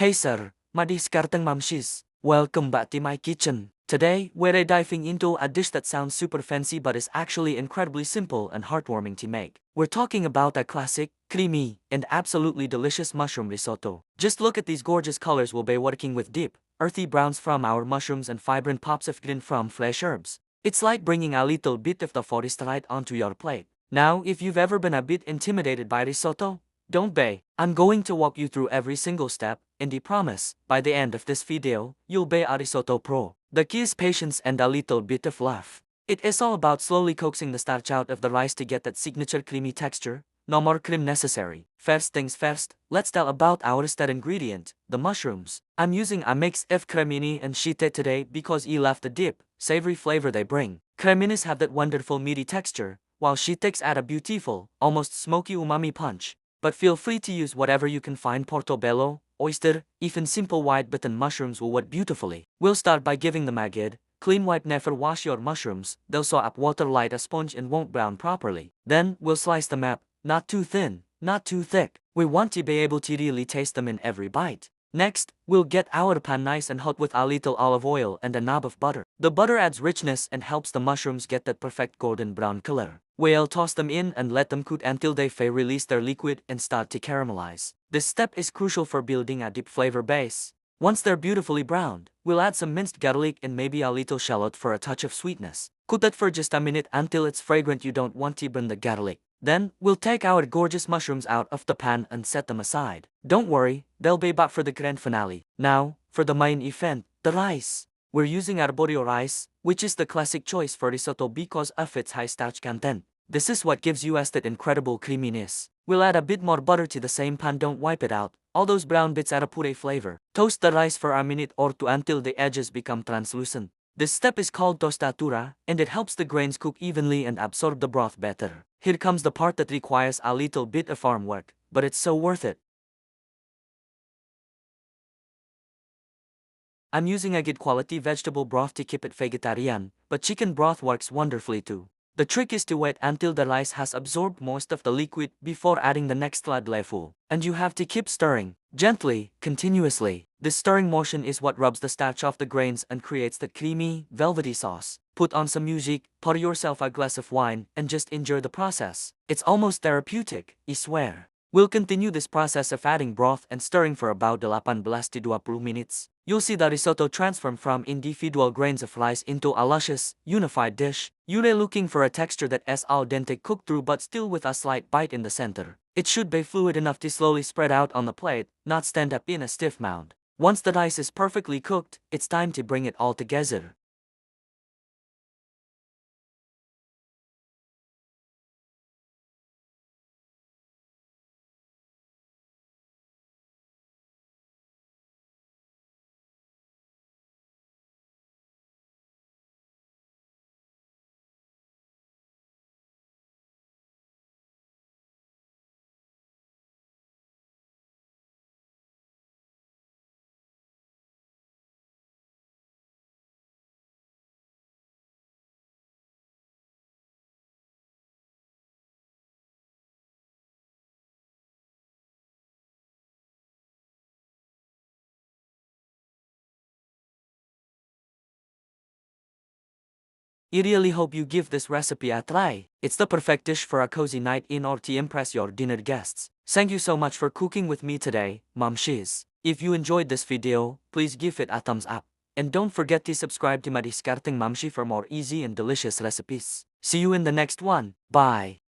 Hey sir, Madishkareteng Momshies. Welcome back to my kitchen. Today, we're diving into a dish that sounds super fancy but is actually incredibly simple and heartwarming to make. We're talking about a classic, creamy, and absolutely delicious mushroom risotto. Just look at these gorgeous colors we'll be working with: deep, earthy browns from our mushrooms and vibrant pops of green from fresh herbs. It's like bringing a little bit of the forest right onto your plate. Now, if you've ever been a bit intimidated by risotto, don't be. I'm going to walk you through every single step, and I promise, by the end of this video, you'll be a risotto pro. The key is patience and a little bit of love. It is all about slowly coaxing the starch out of the rice to get that signature creamy texture. No more cream necessary. First things first, let's tell about our star ingredient, the mushrooms. I'm using a mix of cremini and shiitake today because I love the deep, savory flavor they bring. Creminis have that wonderful meaty texture, while shiitakes add a beautiful, almost smoky umami punch. But feel free to use whatever you can find: portobello, oyster, even simple white button mushrooms will work beautifully. We'll start by giving them a good, clean wipe. Never wash your mushrooms, they'll soak up water like a sponge and won't brown properly. Then, we'll slice them up, not too thin, not too thick. We want to be able to really taste them in every bite. Next, we'll get our pan nice and hot with a little olive oil and a knob of butter. The butter adds richness and helps the mushrooms get that perfect golden brown color. We'll toss them in and let them cook until they release their liquid and start to caramelize. This step is crucial for building a deep flavor base. Once they're beautifully browned, we'll add some minced garlic and maybe a little shallot for a touch of sweetness. Cook that for just a minute until it's fragrant. You don't want to burn the garlic. Then, we'll take our gorgeous mushrooms out of the pan and set them aside. Don't worry, they'll be back for the grand finale. Now, for the main event, the rice. We're using arborio rice, which is the classic choice for risotto because of its high starch content. This is what gives us that incredible creaminess. We'll add a bit more butter to the same pan. Don't wipe it out. All those brown bits add a puree flavor. Toast the rice for a minute or two until the edges become translucent. This step is called tostatura, and it helps the grains cook evenly and absorb the broth better. Here comes the part that requires a little bit of farm work, but it's so worth it. I'm using a good quality vegetable broth to keep it vegetarian, but chicken broth works wonderfully too. The trick is to wait until the rice has absorbed most of the liquid before adding the next ladleful. And you have to keep stirring, gently, continuously. This stirring motion is what rubs the starch off the grains and creates the creamy, velvety sauce. Put on some music, pour yourself a glass of wine, and just enjoy the process. It's almost therapeutic, I swear. We'll continue this process of adding broth and stirring for about 18 to 20 minutes. You'll see the risotto transform from individual grains of rice into a luscious, unified dish. You're looking for a texture that is al dente, cooked through but still with a slight bite in the center. It should be fluid enough to slowly spread out on the plate, not stand up in a stiff mound. Once the rice is perfectly cooked, it's time to bring it all together. I really hope you give this recipe a try. It's the perfect dish for a cozy night in or to impress your dinner guests. Thank you so much for cooking with me today, Momshies. If you enjoyed this video, please give it a thumbs up. And don't forget to subscribe to Madishkareteng Momshie for more easy and delicious recipes. See you in the next one. Bye.